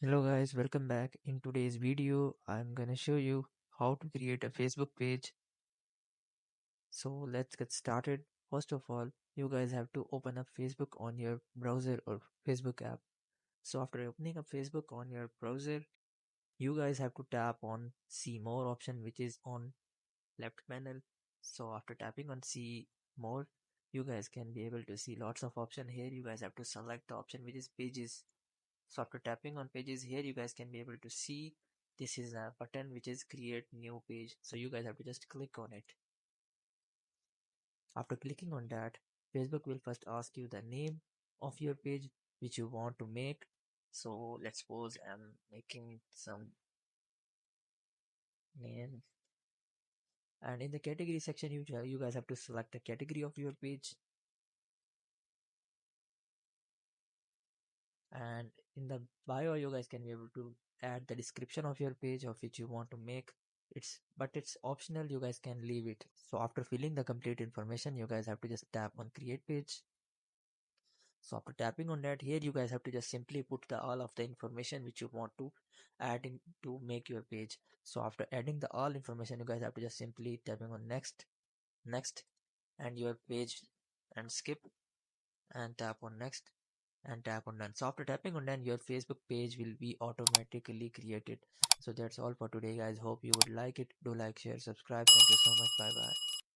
Hello guys, welcome back. In today's video, I'm gonna show you how to create a Facebook page. So let's get started. First of all, you guys have to open up Facebook on your browser or Facebook app. So after opening up Facebook on your browser, you guys have to tap on see more option which is on left panel. So after tapping on see more, you guys can be able to see lots of option here. You guys have to select the option which is pages. So after tapping on pages here, you guys can be able to see this is a button which is create new page. So you guys have to just click on it. After clicking on that, Facebook will first ask you the name of your page which you want to make. So let's suppose I'm making some name, and in the category section you guys have to select the category of your page, and in the bio you guys can be able to add the description of your page of which you want to make. It's optional, you guys can leave it. So after filling the complete information, you guys have to just tap on create page. So after tapping on that, here you guys have to just simply put the all of the information which you want to add in to make your page. So after adding the all information, you guys have to just simply tapping on next, and your page, and skip, and tap on next, and tap on done. So after tapping on done, your Facebook page will be automatically created. So that's all for today guys. Hope you would like it. Do like, share, subscribe. Thank you so much. Bye bye.